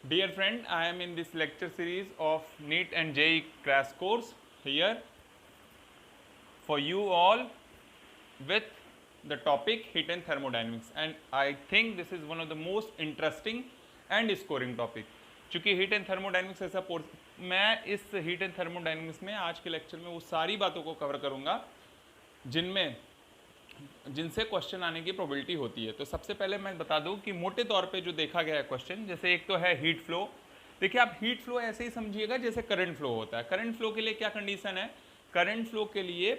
Dear friend, I am in this lecture series of NEET and JEE crash course here for you all with the topic heat and thermodynamics, and I think this is one of the most interesting and scoring topic. चूँकि heat and thermodynamics ऐसा मैं इस heat and thermodynamics में आज के lecture में वो सारी बातों को कवर करूँगा जिनसे क्वेश्चन आने की प्रोबेबिलिटी होती है। तो सबसे पहले मैं बता दूं कि मोटे तौर पे जो देखा गया है क्वेश्चन, जैसे एक तो है हीट फ्लो। देखिए आप हीट फ्लो ऐसे ही समझिएगा जैसे करंट फ्लो होता है। करंट फ्लो के लिए क्या कंडीशन है? करंट फ्लो के लिए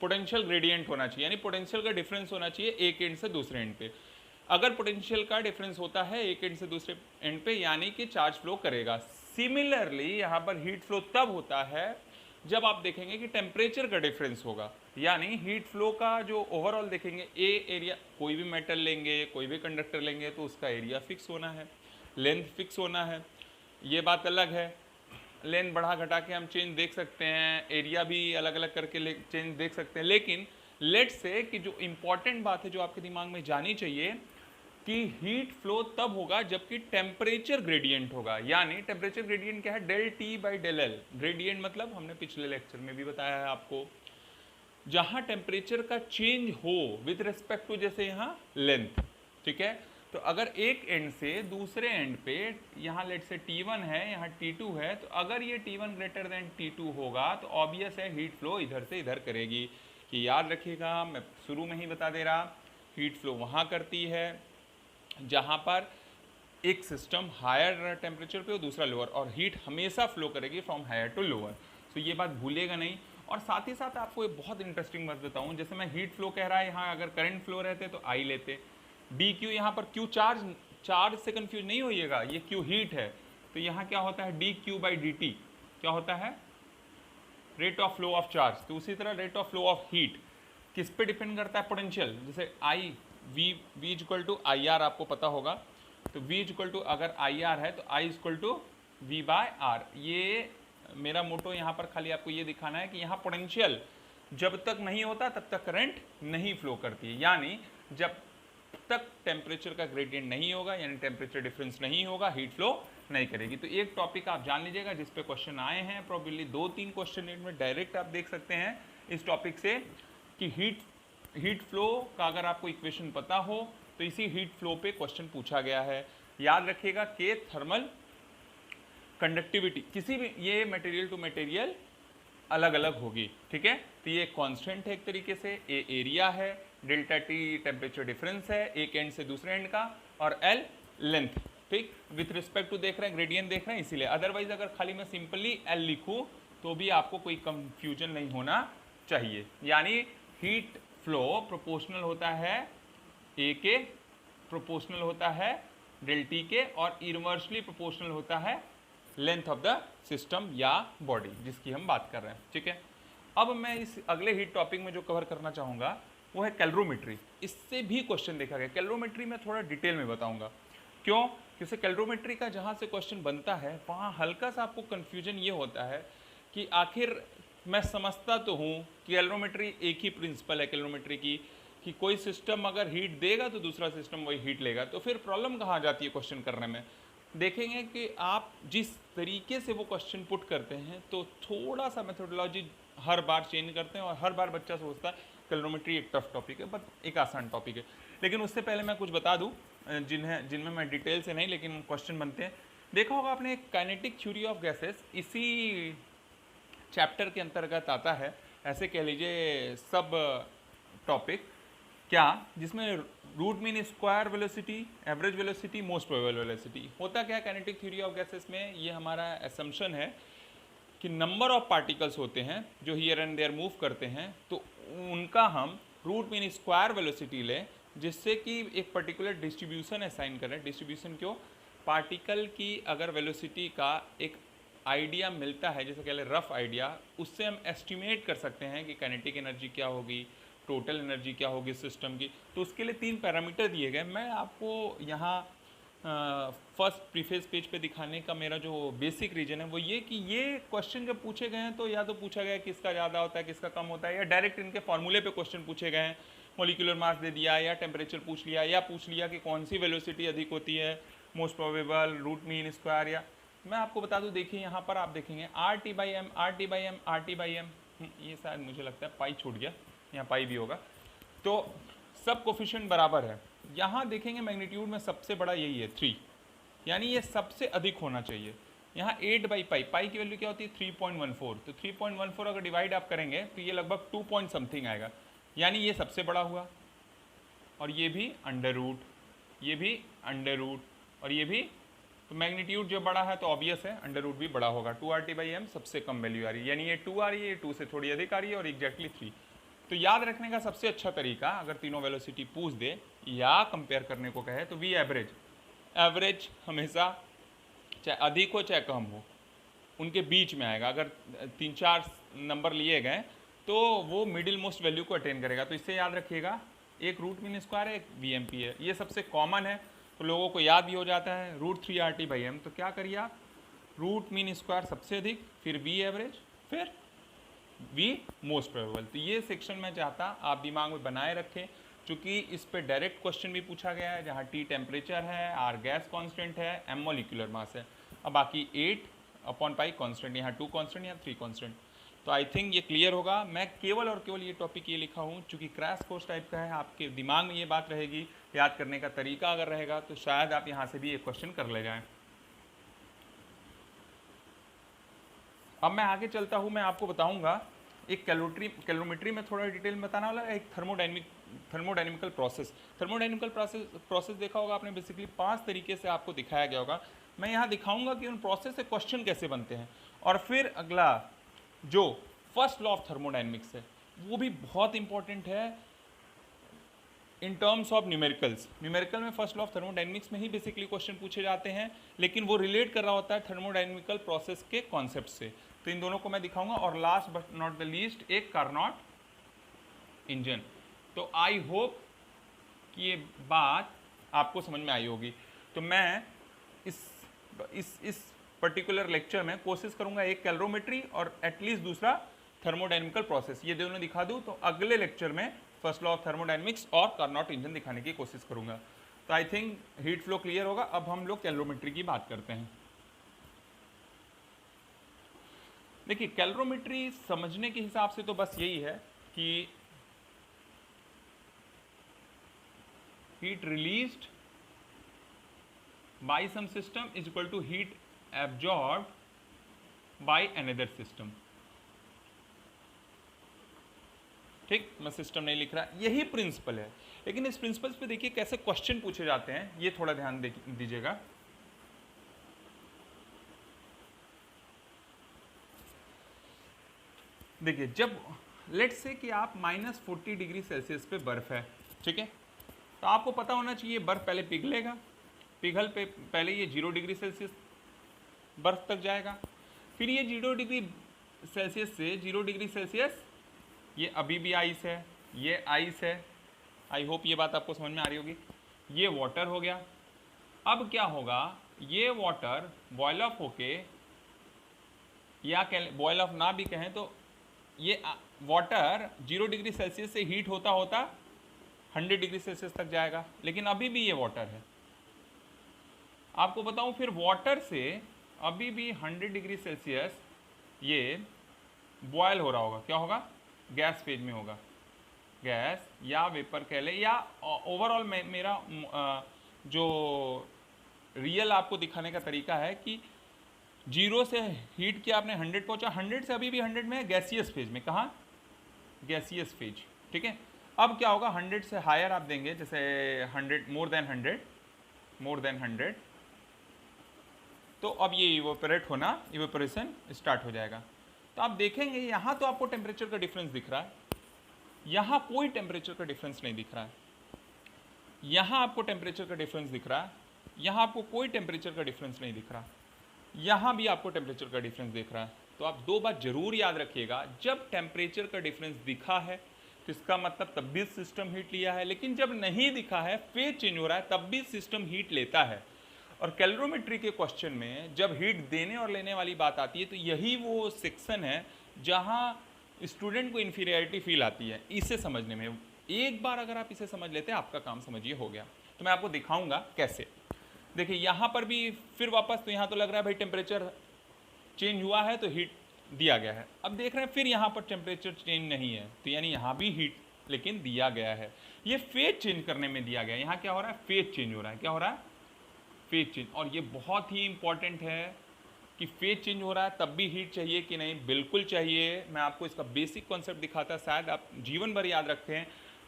पोटेंशियल ग्रेडियंट होना चाहिए, यानी पोटेंशियल का डिफरेंस होना चाहिए एक एंड से दूसरे एंड पे। अगर पोटेंशियल का डिफरेंस होता है एक एंड से दूसरे एंड पे, यानी कि चार्ज फ्लो करेगा। सिमिलरली यहाँ पर हीट फ्लो तब होता है जब आप देखेंगे कि टेम्परेचर का डिफरेंस होगा, यानी हीट फ्लो का जो ओवरऑल देखेंगे ए एरिया, कोई भी मेटल लेंगे, कोई भी कंडक्टर लेंगे तो उसका एरिया फिक्स होना है, लेंथ फिक्स होना है। ये बात अलग है, लेंथ बढ़ा घटा के हम चेंज देख सकते हैं, एरिया भी अलग अलग करके चेंज देख सकते हैं। लेकिन लेट से कि जो इंपॉर्टेंट बात है जो आपके दिमाग में जानी चाहिए कि हीट फ्लो तब होगा जबकि टेम्परेचर ग्रेडियंट होगा। यानी टेम्परेचर ग्रेडियंट क्या है? Del T by del L. Gradient मतलब हमने पिछले लेक्चर में भी बताया है आपको, जहां टेम्परेचर का चेंज हो विद रिस्पेक्ट टू, जैसे यहाँ लेंथ, ठीक है। तो अगर एक एंड से दूसरे एंड पे यहाँ लेट से T1 है, यहाँ T2 है, तो अगर ये T1 ग्रेटर देन T2 होगा तो ऑब्वियस है हीट फ्लो इधर से इधर करेगी। कि याद रखिएगा, मैं शुरू में ही बता दे रहा, हीट फ्लो वहाँ करती है जहाँ पर एक सिस्टम हायर टेम्परेचर पे और दूसरा लोअर, और हीट हमेशा फ्लो करेगी फ्रॉम हायर टू लोअर। तो ये बात भूलेगा नहीं। और साथ ही साथ आपको एक बहुत इंटरेस्टिंग बात बताऊँ, जैसे मैं हीट फ्लो कह रहा है, यहाँ अगर करंट फ्लो रहते तो आई लेते, डी क्यू, यहाँ पर क्यू चार्ज से कंफ्यूज नहीं होइएगा, ये क्यू हीट है। तो यहाँ क्या होता है? D Q by D T क्या होता है? Rate of flow of charge. तो उसी तरह rate of flow of heat किस पे डिपेंड करता है? पोटेंशियल। जैसे I V equal to I R, आपको पता होगा। तो वी इक्वल टू अगर आई आर है तो I equal to V by R. ये मेरा मोटो यहाँ पर खाली आपको ये दिखाना है कि यहाँ पोटेंशियल जब तक नहीं होता तब तक करंट नहीं फ्लो करती है, यानी जब तक टेम्परेचर का ग्रेडियंट नहीं होगा, यानी टेम्परेचर डिफरेंस नहीं होगा, हीट फ्लो नहीं करेगी। तो एक टॉपिक आप जान लीजिएगा जिस पे क्वेश्चन आए हैं, प्रोबेबली 2-3 क्वेश्चन में डायरेक्ट आप देख सकते हैं इस टॉपिक से कि हीट फ्लो का अगर आपको इक्वेशन पता हो तो इसी हीट फ्लो पे क्वेश्चन पूछा गया है। याद रखिएगा कि थर्मल कंडक्टिविटी किसी भी ये मटेरियल टू मटेरियल अलग अलग होगी, ठीक है। तो ये कांस्टेंट है एक तरीके से, ए एरिया है, डेल्टा टी टेम्परेचर डिफरेंस है एक एंड से दूसरे एंड का, और एल लेंथ, ठीक। विथ रिस्पेक्ट टू देख रहे हैं, ग्रेडियंट देख रहे हैं, इसीलिए। अदरवाइज अगर खाली मैं सिंपली एल लिखूँ तो भी आपको कोई कंफ्यूजन नहीं होना चाहिए। यानी हीट फ्लो प्रोपोर्शनल होता है ए के, प्रोपोर्शनल होता है डेल टी के, और इनवर्सली प्रोपोर्शनल होता है लेंथ ऑफ द सिस्टम या बॉडी जिसकी हम बात कर रहे हैं, ठीक है। अब मैं इस अगले हीट टॉपिक में जो कवर करना चाहूँगा वो है कैलोरीमेट्री। इससे भी क्वेश्चन देखा गया। कैलोरीमेट्री में थोड़ा डिटेल में बताऊँगा क्यों, क्योंकि कैलोरीमेट्री का जहाँ से क्वेश्चन बनता है वहाँ हल्का सा आपको कन्फ्यूजन ये होता है कि आखिर मैं समझता तो हूँ कि कैलोरीमेट्री एक ही प्रिंसिपल है कैलोरीमेट्री की, कि कोई सिस्टम अगर हीट देगा तो दूसरा सिस्टम वही हीट लेगा। तो फिर प्रॉब्लम कहाँ जाती है क्वेश्चन करने में? देखेंगे कि आप जिस तरीके से वो क्वेश्चन पुट करते हैं तो थोड़ा सा मेथोडोलॉजी हर बार चेंज करते हैं, और हर बार बच्चा सोचता है कैलोरीमेट्री एक टफ टॉपिक है, बट एक आसान टॉपिक है। लेकिन उससे पहले मैं कुछ बता दूं जिनमें मैं डिटेल से नहीं, लेकिन क्वेश्चन बनते हैं। देखा होगा आपने काइनेटिक थ्योरी ऑफ गैसेस, इसी चैप्टर के अंतर्गत आता है, ऐसे कह लीजिए सब टॉपिक क्या, जिसमें root mean square velocity, average velocity, most probable velocity. होता क्या है काइनेटिक थ्योरी ऑफ गैसेस में? ये हमारा असम्पशन है कि नंबर ऑफ पार्टिकल्स होते हैं जो हियर एंड देयर मूव करते हैं, तो उनका हम रूट मीन स्क्वायर वेलोसिटी लें, जिससे कि एक पर्टिकुलर डिस्ट्रीब्यूशन असाइन करें। डिस्ट्रीब्यूशन क्यों? पार्टिकल की अगर वेलोसिटी का एक आइडिया मिलता है, जैसे कह लें रफ आइडिया, उससे हम एस्टिमेट कर सकते हैं कि काइनेटिक एनर्जी क्या होगी, टोटल एनर्जी क्या होगी सिस्टम की। तो उसके लिए 3 पैरामीटर दिए गए। मैं आपको यहाँ फर्स्ट प्रीफेस पेज पे दिखाने का मेरा जो बेसिक रीजन है वो ये कि ये क्वेश्चन जब पूछे गए हैं तो या तो पूछा गया है किसका ज़्यादा होता है किसका कम होता है, या डायरेक्ट इनके फॉर्मूले पे क्वेश्चन पूछे गए हैं। मोलिकुलर मास दे दिया, या टेम्परेचर पूछ लिया, या पूछ लिया कि कौन सी वेलोसिटी अधिक होती है, most probable, root mean square, या मैं आपको बता दूं, देखिए यहाँ पर आप देखेंगे R T by M, R T by M, R T by M, ये शायद मुझे लगता है पाई छूट गया, यहाँ पाई भी होगा, तो सब कोफिशिएंट बराबर है। यहाँ देखेंगे मैग्नीट्यूड में सबसे बड़ा यही है 3, यानी ये सबसे अधिक होना चाहिए। यहाँ 8 बाई पाई, पाई की वैल्यू क्या होती है 3.14, तो 3.14 अगर डिवाइड आप करेंगे तो ये लगभग 2 पॉइंट समथिंग आएगा, यानी ये सबसे बड़ा हुआ, और ये भी अंडर रूट, ये भी अंडर रूट, और ये भी, तो मैग्नीट्यूड जो बड़ा है तो ऑब्वियस है अंडर रूट भी बड़ा होगा। 2RT/m सबसे कम वैल्यू आ रही है, यानी ये 2 आ रही है, ये 2 से थोड़ी अधिक आ रही है, और एग्जैक्टली 3। तो याद रखने का सबसे अच्छा तरीका, अगर तीनों वेलोसिटी पूछ दे या कंपेयर करने को कहे, तो वी एवरेज, एवरेज हमेशा चाहे अधिक हो चाहे कम हो उनके बीच में आएगा। अगर 3-4 नंबर लिए गए तो वो मिडिल मोस्ट वैल्यू को अटेन करेगा। तो इससे याद रखिएगा, एक रूट मीन स्क्वायर है, एक VMP है, ये सबसे कॉमन है तो लोगों को याद भी हो जाता है। √3RT/m, तो क्या करिए आप, रूट मीन स्क्वायर सबसे अधिक, फिर V एवरेज, फिर V मोस्ट प्रोबेबल। तो ये सेक्शन मैं चाहता आप दिमाग में बनाए रखें, क्योंकि इस पे डायरेक्ट क्वेश्चन भी पूछा गया है, जहाँ T टेम्परेचर है, R गैस कांस्टेंट है, M मॉलिक्यूलर मास है, अब बाकी 8/π कांस्टेंट, यहाँ 2 कांस्टेंट, यहाँ 3 कांस्टेंट। तो आई थिंक ये क्लियर होगा। मैं केवल और केवल ये टॉपिक ये लिखा हूँ चूँकि क्रैश कोर्स टाइप का है, आपके दिमाग में ये बात रहेगी, याद करने का तरीका अगर रहेगा तो शायद आप यहाँ से भी एक क्वेश्चन कर ले जाएं। अब मैं आगे चलता हूँ, मैं आपको बताऊँगा एक कैलोरीमेट्री में थोड़ा डिटेल में बताने वाला, एक थर्मोडाइनमिकल प्रोसेस। थर्मोडाइनमिकल प्रोसेस देखा होगा आपने, बेसिकली 5 तरीके से आपको दिखाया गया होगा। मैं यहाँ दिखाऊंगा कि उन प्रोसेस से क्वेश्चन कैसे बनते हैं, और फिर अगला जो फर्स्ट लॉ ऑफ थर्मोडाइनमिक्स है वो भी बहुत इंपॉर्टेंट है in terms of numericals. Numerical में फर्स्ट लॉ ऑफ थर्मोडाइनमिक्स में ही बेसिकली क्वेश्चन पूछे जाते हैं, लेकिन वो रिलेट कर रहा होता है थर्मोडाइनमिकल प्रोसेस के कॉन्सेप्ट से। तो इन दोनों को मैं दिखाऊंगा, और last but not the least एक कार्नोट इंजन। तो आई होप कि ये बात आपको समझ में आई होगी। तो मैं इस पर्टिकुलर लेक्चर में कोशिश करूंगा एक कैलोरीमेट्री और एटलीस्ट दूसरा थर्मोडाइनमिकल प्रोसेस, ये दोनों दिखा दूं, तो अगले लेक्चर में फर्स्ट लॉ ऑफ थर्मोडाइनमिक्स और कार्नोट इंजन दिखाने की कोशिश करूंगा। तो I think heat flow clear होगा। अब हम लोग कैलोरीमेट्री की बात करते हैं। देखिए, कैलोरीमेट्री समझने के हिसाब से तो बस यही है कि heat released by some system is equal to heat absorbed by another system. ठीक, मैं सिस्टम नहीं लिख रहा, यही प्रिंसिपल है। लेकिन इस प्रिंसिपल पे देखिए कैसे क्वेश्चन पूछे जाते हैं, ये थोड़ा ध्यान दीजिएगा। देखिए, जब लेट्स से कि आप -40 डिग्री सेल्सियस पे बर्फ है, ठीक है, तो आपको पता होना चाहिए बर्फ पहले पिघलेगा, पिघल पे पहले ये 0 डिग्री सेल्सियस बर्फ तक जाएगा, फिर ये 0 डिग्री सेल्सियस से 0 डिग्री सेल्सियस ये अभी भी आइस है, ये आइस है। आई होप ये बात आपको समझ में आ रही होगी। ये वाटर हो गया। अब क्या होगा, ये वाटर बॉयल ऑफ होके, या बॉयल ऑफ ना भी कहें तो ये वाटर 0 डिग्री सेल्सियस से हीट होता होता 100 डिग्री सेल्सियस तक जाएगा, लेकिन अभी भी ये वाटर है। आपको बताऊं, फिर वाटर से अभी भी 100 डिग्री सेल्सियस ये बॉयल हो रहा होगा, क्या होगा, गैस फेज में होगा, गैस या वेपर कह ले, या ओवरऑल मेरा जो रियल आपको दिखाने का तरीका है कि 0 से हीट किया आपने 100 पहुंचा, 100 से अभी भी 100 में है, गैसियस फेज में। कहाँ, गैसियस फेज, ठीक है। अब क्या होगा, 100 से हायर आप देंगे, जैसे 100 मोर देन 100, तो अब ये इवेपोरेट होना, इवेपोरेशन स्टार्ट हो जाएगा। तो आप देखेंगे यहाँ तो आपको टेम्परेचर का डिफरेंस दिख रहा है, यहाँ कोई टेम्परेचर का डिफरेंस नहीं दिख रहा है, यहाँ आपको टेम्परेचर का डिफरेंस दिख रहा है, यहाँ आपको कोई टेम्परेचर का डिफरेंस नहीं दिख रहा, यहाँ भी आपको टेम्परेचर का डिफरेंस दिख रहा है। तो आप 2 बात जरूर याद रखिएगा, जब टेम्परेचर का डिफरेंस दिखा है तो इसका मतलब तब भी सिस्टम हीट लिया है, लेकिन जब नहीं दिखा है, फेज चेंज हो रहा है, तब भी सिस्टम हीट लेता है। और कैलोरीमेट्री के क्वेश्चन में जब हीट देने और लेने वाली बात आती है, तो यही वो सेक्शन है जहाँ स्टूडेंट को इन्फीरियरिटी फील आती है इसे समझने में। एक बार अगर आप इसे समझ लेते हैं, आपका काम समझिए हो गया। तो मैं आपको दिखाऊंगा कैसे। देखिए यहाँ पर भी फिर वापस, तो यहाँ तो लग रहा है भाई टेम्परेचर चेंज हुआ है तो हीट दिया गया है। अब देख रहे हैं फिर यहाँ पर टेम्परेचर चेंज नहीं है, तो यानी यहाँ भी हीट लेकिन दिया गया है। ये फेज चेंज करने में दिया गया है। यहाँ क्या हो रहा है, फेज चेंज हो रहा है। क्या हो रहा है, फेज चेंज। और ये बहुत ही इंपॉर्टेंट है कि फेज चेंज हो रहा है तब भी हीट चाहिए कि नहीं, बिल्कुल चाहिए। मैं आपको इसका बेसिक कॉन्सेप्ट दिखाता, शायद आप जीवन भर याद रखते हैं।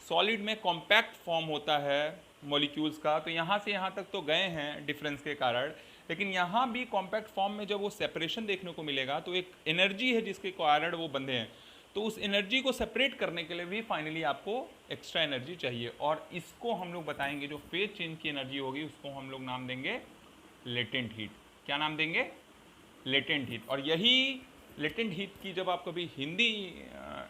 सॉलिड में कॉम्पैक्ट फॉर्म होता है मॉलिक्यूल्स का, तो यहाँ से यहाँ तक तो गए हैं डिफरेंस के कारण, लेकिन यहाँ भी कॉम्पैक्ट फॉर्म में जब वो सेपरेशन देखने को मिलेगा तो एक एनर्जी है जिसके कारण वो बंधे हैं, तो उस एनर्जी को सेपरेट करने के लिए भी फाइनली आपको एक्स्ट्रा एनर्जी चाहिए। और इसको हम लोग बताएंगे, जो फेज चेंज की एनर्जी होगी उसको हम लोग नाम देंगे लेटेंट हीट। क्या नाम देंगे, लेटेंट हीट। और यही लेटेंट हीट की जब आप कभी हिंदी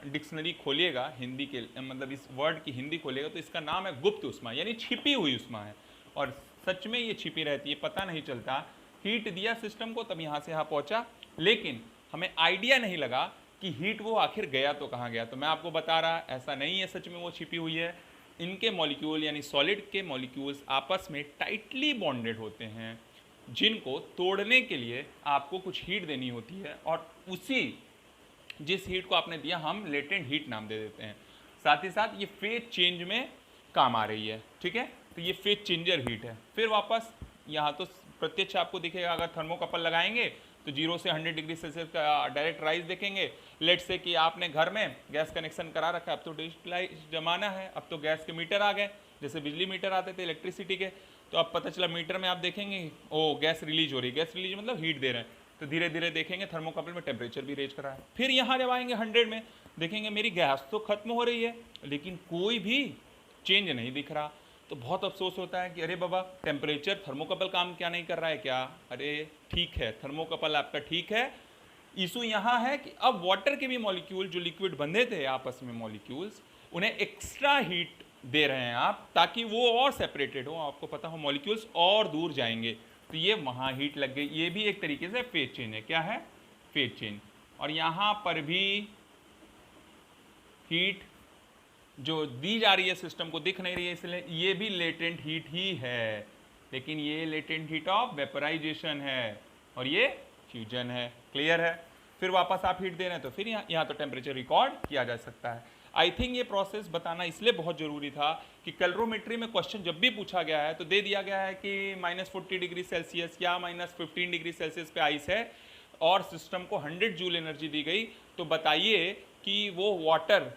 डिक्शनरी खोलिएगा, हिंदी के मतलब इस वर्ड की हिंदी खोलिएगा, तो इसका नाम है गुप्त उष्मा, यानी छिपी हुई उष्मा है। और सच में ये छिपी रहती है, पता नहीं चलता। हीट दिया सिस्टम को, तब यहाँ से यहाँ पहुँचा, लेकिन हमें आइडिया नहीं लगा कि हीट वो आखिर गया तो कहाँ गया। तो मैं आपको बता रहा, ऐसा नहीं है सच में वो छिपी हुई है। इनके मॉलिक्यूल यानी सॉलिड के मॉलिक्यूल्स आपस में टाइटली बॉन्डेड होते हैं, जिनको तोड़ने के लिए आपको कुछ हीट देनी होती है, और उसी जिस हीट को आपने दिया हम लेटेंट हीट नाम दे देते हैं। साथ ही साथ ये फेज चेंज में काम आ रही है, ठीक है। तो ये फेज चेंजर हीट है। फिर वापस यहाँ तो प्रत्यक्ष आपको दिखेगा, अगर थर्मोकपल लगाएंगे तो 0 से 100 डिग्री सेल्सियस का डायरेक्ट राइज देखेंगे। लेट से कि आपने घर में गैस कनेक्शन करा रखा है, अब तो डिजिटलाइज जमाना है, अब तो गैस के मीटर आ गए, जैसे बिजली मीटर आते थे इलेक्ट्रिसिटी के, तो अब पता चला मीटर में आप देखेंगे ओ गैस रिलीज हो रही है, गैस रिलीज मतलब हीट दे रहे हैं, तो धीरे धीरे देखेंगे थर्मोकपल में टेम्परेचर भी रेज करा है। फिर यहाँ जब आएंगे 100 में, देखेंगे मेरी गैस तो खत्म हो रही है लेकिन कोई भी चेंज नहीं दिख रहा। तो बहुत अफसोस होता है कि अरे बाबा टेम्परेचर थर्मोकपल काम क्या नहीं कर रहा है क्या। अरे ठीक है, थर्मोकपल आपका ठीक है, इशू यहाँ है कि अब वाटर के भी मॉलिक्यूल जो लिक्विड बंधे थे आपस में मॉलिक्यूल्स, उन्हें एक्स्ट्रा हीट दे रहे हैं आप, ताकि वो और सेपरेटेड हो, आपको पता हो मॉलिक्यूल्स और दूर जाएंगे, तो ये वहाँ हीट लग गई। ये भी एक तरीके से फेज चेंज है। क्या है, फेज चेंज। और यहाँ पर भी हीट जो दी जा रही है सिस्टम को दिख नहीं रही है, इसलिए ये भी लेटेंट हीट ही है, लेकिन ये लेटेंट हीट ऑफ वेपराइजेशन है और ये फ्यूजन है। क्लियर है। फिर वापस आप हीट दे रहे हैं तो फिर यहाँ तो टेम्परेचर रिकॉर्ड किया जा सकता है। आई थिंक ये प्रोसेस बताना इसलिए बहुत ज़रूरी था कि कैलोरीमेट्री में क्वेश्चन जब भी पूछा गया है तो दे दिया गया है कि -40 डिग्री सेल्सियस या -15 डिग्री सेल्सियस पे आइस है और सिस्टम को 100 जूल एनर्जी दी गई, तो बताइए कि वो वाटर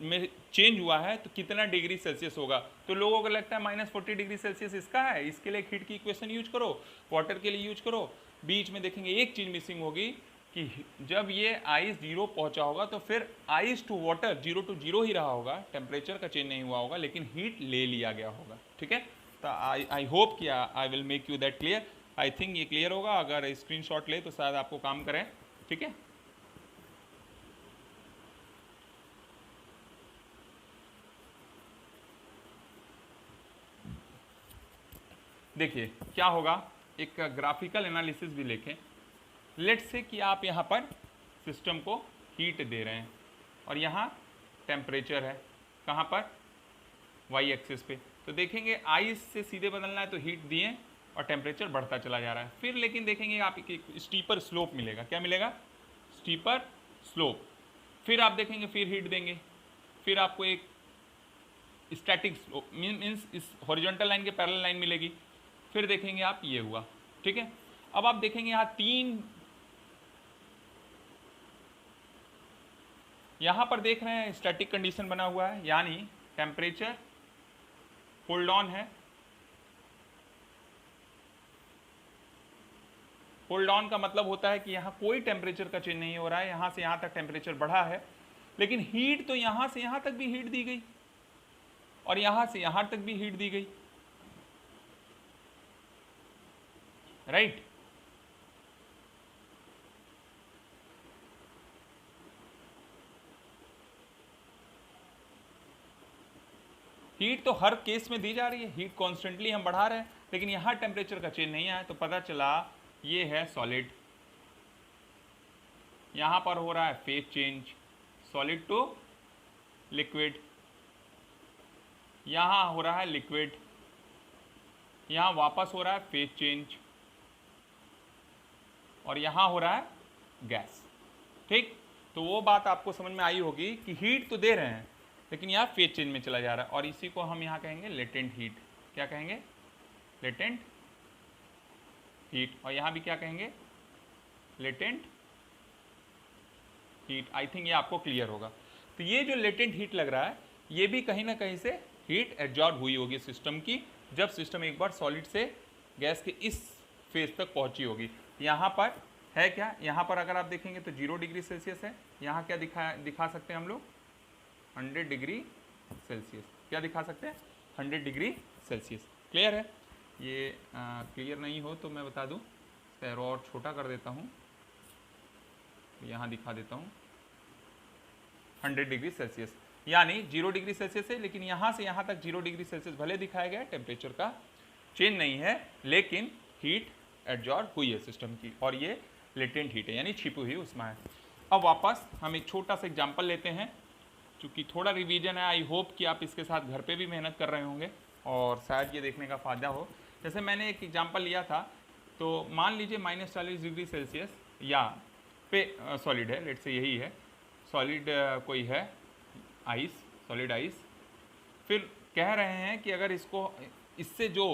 में चेंज हुआ है तो कितना डिग्री सेल्सियस होगा। तो लोगों को लगता है -40 डिग्री सेल्सियस इसका है, इसके लिए हीट की इक्वेशन यूज करो, वाटर के लिए यूज करो। बीच में देखेंगे एक चीज़ मिसिंग होगी कि जब ये आइस 0 पहुंचा होगा तो फिर आइस टू वाटर 0 to 0 ही रहा होगा, टेम्परेचर का चेंज नहीं हुआ होगा, लेकिन हीट ले लिया गया होगा। ठीक है, तो आई होप कि I will make you that clear. I think ये क्लियर होगा। अगर स्क्रीनशॉट ले तो शायद आपको काम करें। ठीक है, देखिए क्या होगा, एक ग्राफिकल एनालिसिस भी लिखें। लेट्स से कि आप यहाँ पर सिस्टम को हीट दे रहे हैं और यहाँ टेम्परेचर है, कहाँ पर, वाई एक्सिस पे। तो देखेंगे आइस से सीधे बदलना है तो हीट दिए और टेम्परेचर बढ़ता चला जा रहा है। फिर लेकिन देखेंगे आप एक स्टीपर स्लोप मिलेगा। क्या मिलेगा, स्टीपर स्लोप। फिर आप देखेंगे फिर हीट देंगे, फिर आपको एक स्टैटिक स्लोप मीन्स इस हॉरिजॉन्टल लाइन के पैरेलल लाइन मिलेगी। फिर देखेंगे आप ये हुआ। ठीक है, अब आप देखेंगे यहाँ तीन, यहाँ पर देख रहे हैं स्टैटिक कंडीशन बना हुआ है, यानी टेम्परेचर होल्ड ऑन है। होल्ड ऑन का मतलब होता है कि यहाँ कोई टेम्परेचर का चेंज नहीं हो रहा है, यहाँ से यहाँ तक टेम्परेचर बढ़ा है, लेकिन हीट तो यहाँ से यहाँ तक भी हीट दी गई और यहाँ से यहाँ तक भी हीट दी गई, राइट। हीट तो हर केस में दी जा रही है, हीट कॉन्स्टेंटली हम बढ़ा रहे हैं, लेकिन यहाँ टेम्परेचर का चेंज नहीं आया, तो पता चला ये है सॉलिड। यहाँ पर हो रहा है phase change, solid to liquid. यहाँ हो रहा है लिक्विड यहाँ वापस हो रहा है फेज चेंज, और यहाँ हो रहा है गैस। ठीक, तो वो बात आपको समझ में आई होगी कि हीट तो दे रहे हैं लेकिन यहाँ फेज चेंज में चला जा रहा है, और इसी को हम यहाँ कहेंगे लेटेंट हीट। क्या कहेंगे? Latent heat. और यहाँ भी क्या कहेंगे? Latent heat. आई थिंक ये आपको क्लियर होगा। तो ये जो लेटेंट हीट लग रहा है ये भी कहीं ना कहीं से हीट एब्जॉर्ब हुई होगी सिस्टम की, जब सिस्टम एक बार सॉलिड से गैस के इस फेज तक पहुंची होगी। यहाँ पर है क्या? यहाँ पर अगर आप देखेंगे तो 0 डिग्री सेल्सियस है। यहाँ क्या दिखा सकते हैं हम लोग? 100 डिग्री सेल्सियस। क्या दिखा सकते हैं? 100 डिग्री सेल्सियस। क्लियर है? ये क्लियर नहीं हो तो मैं बता दूँ, एरो और छोटा कर देता हूँ, यहाँ दिखा देता हूँ 100 डिग्री सेल्सियस, यानी 0 डिग्री सेल्सियस है, लेकिन यहाँ से यहाँ तक 0 डिग्री सेल्सियस भले दिखाया गया, टेम्परेचर का चेंज नहीं है, लेकिन हीट एब्जॉर्ब हुई है सिस्टम की, और ये लेटेंट हीट है, यानी छिपी हुई उसमें है। अब वापस हम एक छोटा सा एग्जाम्पल लेते हैं, क्योंकि थोड़ा रिवीजन है। आई होप कि आप इसके साथ घर पे भी मेहनत कर रहे होंगे और शायद ये देखने का फ़ायदा हो। जैसे मैंने एक एग्जाम्पल लिया था, तो मान लीजिए -40 डिग्री सेल्सियस या पे सॉलिड है, लेट से यही है सॉलिड, कोई है आइस, सॉलिड आइस। फिर कह रहे हैं कि अगर इसको, इससे जो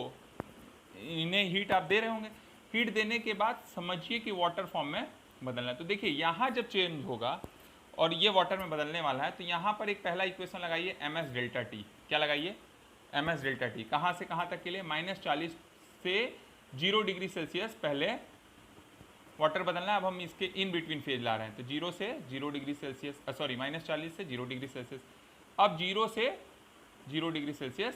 इन्हें हीट आप दे रहे होंगे, हीट देने के बाद समझिए कि वाटर फॉर्म में बदलना है। तो देखिए यहाँ जब चेंज होगा और ये वाटर में बदलने वाला है, तो यहाँ पर एक पहला इक्वेशन लगाइए ms डेल्टा टी। क्या लगाइए? ms delta T. कहाँ से कहाँ तक के लिए? -40 से 0 डिग्री सेल्सियस पहले वाटर बदलना है। अब हम इसके इन बिटवीन फेज ला रहे हैं, तो 0 से 0 डिग्री सेल्सियस, सॉरी -40 से 0 डिग्री सेल्सियस। अब 0 से 0 डिग्री सेल्सियस,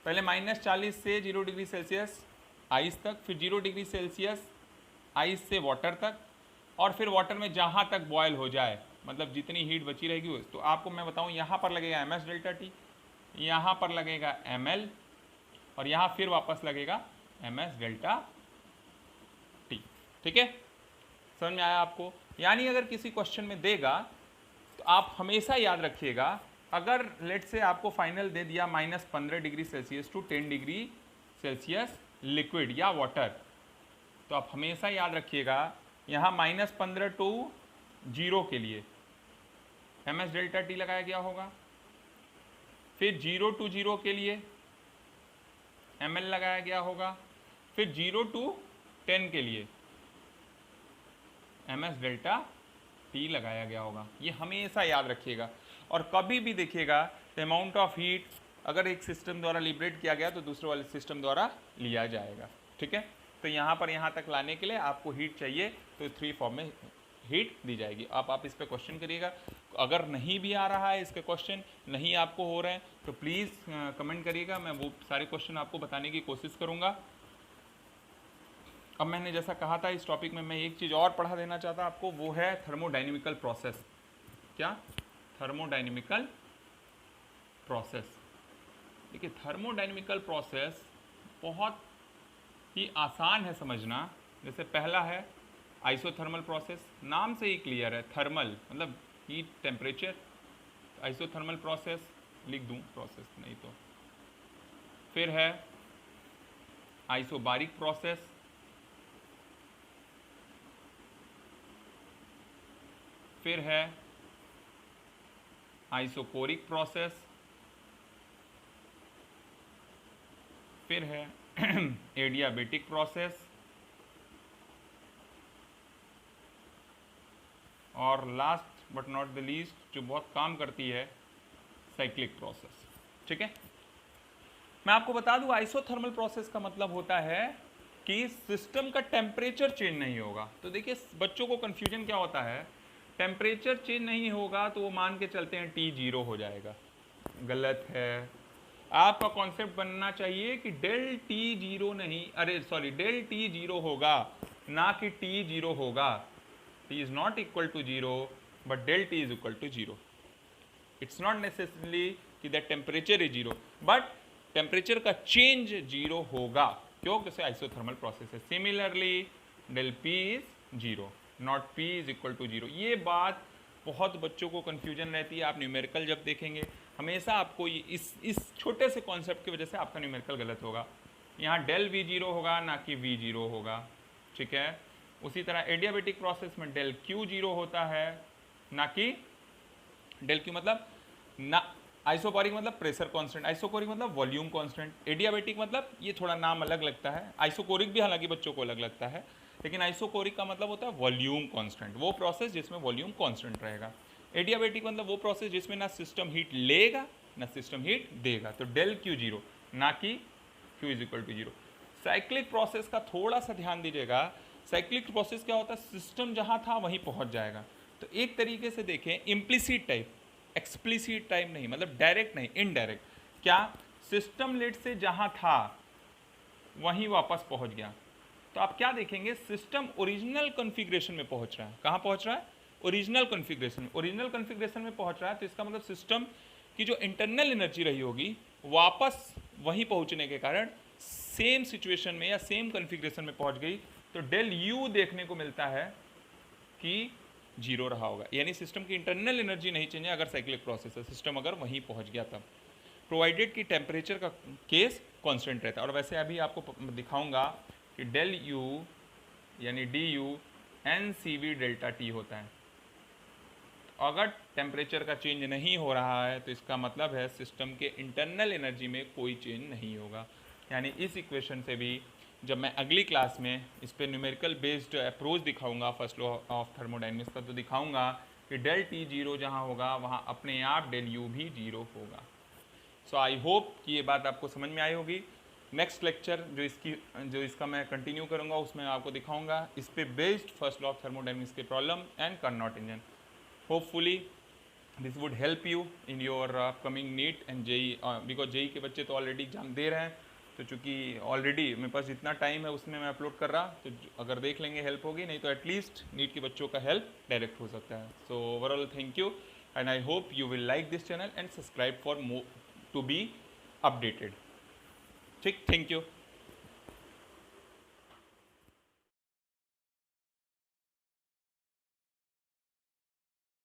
पहले -40 से 0 डिग्री सेल्सियस आइस तक, फिर 0 डिग्री सेल्सियस आइस से वाटर तक, और फिर वाटर में जहाँ तक बॉयल हो जाए, मतलब जितनी हीट बची रहेगी। तो आपको मैं बताऊँ, यहाँ पर लगेगा ms डेल्टा टी, यहाँ पर लगेगा ml, और यहाँ फिर वापस लगेगा ms डेल्टा टी। ठीक है, समझ में आया आपको? यानी अगर किसी क्वेश्चन में देगा तो आप हमेशा याद रखिएगा, अगर लेट से आपको फाइनल दे दिया -15 degree Celsius to 10 degree Celsius liquid या वाटर, तो आप हमेशा याद रखिएगा यहाँ -15 टू 0 के लिए ms डेल्टा टी लगाया गया होगा, फिर 0 टू 0 के लिए ml लगाया गया होगा, फिर 0 टू 10 के लिए ms डेल्टा टी लगाया गया होगा। ये हमेशा याद रखिएगा, और कभी भी देखिएगा द अमाउंट ऑफ हीट अगर एक सिस्टम द्वारा लिबरेट किया गया तो दूसरे वाले सिस्टम द्वारा लिया जाएगा। ठीक है, तो यहाँ पर यहाँ तक लाने के लिए आपको हीट चाहिए, तो 3 फॉर्म में हीट दी जाएगी। आप इस पर क्वेश्चन करिएगा। अगर नहीं भी आ रहा है इसके क्वेश्चन, नहीं आपको हो रहे हैं, तो प्लीज़ कमेंट करिएगा, मैं वो सारे क्वेश्चन आपको बताने की कोशिश करूँगा। अब मैंने जैसा कहा था, इस टॉपिक में मैं एक चीज़ और पढ़ा देना चाहता आपको, वो है थर्मोडाइनमिकल प्रोसेस। क्या? Thermodynamical process. देखिए, थर्मोडाइनमिकल प्रोसेस बहुत ही आसान है समझना। जैसे पहला है आइसोथर्मल प्रोसेस, नाम से ही क्लियर है, थर्मल मतलब हीट टेम्परेचर, आइसोथर्मल प्रोसेस लिख दूं, प्रोसेस नहीं तो। फिर है आइसोबारिक प्रोसेस, फिर है आइसोकोरिक प्रोसेस, फिर है एडियाबेटिक प्रोसेस, और last but not the least जो बहुत काम करती है, साइक्लिक प्रोसेस। ठीक है, मैं आपको बता दूं, आइसोथर्मल प्रोसेस का मतलब होता है कि सिस्टम का टेम्परेचर चेंज नहीं होगा। तो देखिए, बच्चों को कंफ्यूजन क्या होता है, टेम्परेचर चेंज नहीं होगा तो वो मान के चलते हैं T 0 हो जाएगा। गलत है। आपका कॉन्सेप्ट बनना चाहिए कि डेल T 0 नहीं, अरे सॉरी, डेल T 0 होगा, ना कि T 0 होगा। T is not equal to 0 but del T is equal to 0. It's not necessarily कि that temperature is 0 but temperature का change 0 होगा, क्यों? कैसे आइसोथर्मल प्रोसेस है। Similarly del P is 0 not P is equal to 0। ये बात बहुत बच्चों को कन्फ्यूजन रहती है। आप न्यूमेरिकल जब देखेंगे हमेशा आपको इस छोटे से कॉन्सेप्ट की वजह से आपका न्यूमेरिकल गलत होगा। यहाँ डेल V0 होगा ना कि V0 होगा, ठीक है। उसी तरह एडियाबेटिक प्रोसेस में डेल Q0 होता है ना कि डेल Q, मतलब ना आइसोकोरिक मतलब प्रेशर कांस्टेंट, आइसोकोरिक मतलब वॉल्यूम कांस्टेंट, एडियाबेटिक मतलब ये थोड़ा नाम अलग लगता है, आइसोकोरिक भी हालांकि बच्चों को अलग लगता है, लेकिन आइसोकोरिक का मतलब होता है वॉल्यूम कांस्टेंट, वो प्रोसेस जिसमें वॉल्यूम कांस्टेंट रहेगा। एडियाबेटिक मतलब वो प्रोसेस जिसमें ना सिस्टम हीट लेगा ना सिस्टम हीट देगा, तो डेल Q0 ना कि Q is equal to 0। Cyclic process का थोड़ा सा ध्यान दीजिएगा। साइक्लिक प्रोसेस क्या होता है, सिस्टम जहां था वहीं पहुंच जाएगा। तो एक तरीके से देखें इम्प्लिसिट टाइप, एक्सप्लिसिट टाइप नहीं, मतलब डायरेक्ट नहीं, इनडायरेक्ट। क्या, सिस्टम लेट से जहां था वहीं वापस पहुंच गया। तो आप क्या देखेंगे, सिस्टम ओरिजिनल कॉन्फ़िगरेशन में पहुंच रहा है। कहां पहुंच रहा है, ओरिजिनल कॉन्फ़िगरेशन में। ओरिजिनल कॉन्फ़िगरेशन में पहुंच रहा है तो इसका मतलब सिस्टम की जो इंटरनल एनर्जी रही होगी वापस वहीं पहुंचने के कारण सेम सिचुएशन में या सेम कॉन्फ़िगरेशन में पहुंच गई। तो डेल यू देखने को मिलता है कि 0 रहा होगा, यानी सिस्टम की इंटरनल एनर्जी नहीं चेंज है अगर साइक्लिक प्रोसेस है, सिस्टम अगर वहीं पहुंच गया तब, प्रोवाइडेड कि टेम्परेचर का केस कांस्टेंट रहता है। और वैसे अभी आपको दिखाऊंगा कि डेल यू यानी D U N C V delta T होता है। अगर टेम्परेचर का चेंज नहीं हो रहा है तो इसका मतलब है सिस्टम के इंटरनल एनर्जी में कोई चेंज नहीं होगा। यानी इस इक्वेशन से भी जब मैं अगली क्लास में इस पर न्यूमेरिकल बेस्ड अप्रोच दिखाऊंगा फर्स्ट लॉ ऑफ थर्मोडायनेमिक्स का, तो दिखाऊंगा कि डेल टी 0 जहाँ होगा वहाँ अपने आप डेल यू भी 0 होगा। सो आई होप कि ये बात आपको समझ में आई होगी। नेक्स्ट लेक्चर जो इसका मैं कंटिन्यू करूँगा उसमें आपको दिखाऊंगा इस पे based first law of thermodynamics के problem and Carnot engine. Hopefully this would help you in your upcoming NEET and JEE, because JEE के बच्चे तो ऑलरेडी एग्जाम दे रहे हैं, तो चूँकि ऑलरेडी मेरे पास जितना टाइम है उसमें मैं अपलोड कर रहा, तो अगर देख लेंगे हेल्प होगी, नहीं तो एटलीस्ट नीट के बच्चों का हेल्प डायरेक्ट हो सकता है। So overall thank you and I hope you will like this channel and subscribe for more to be updated. ठीक, थैंक यू।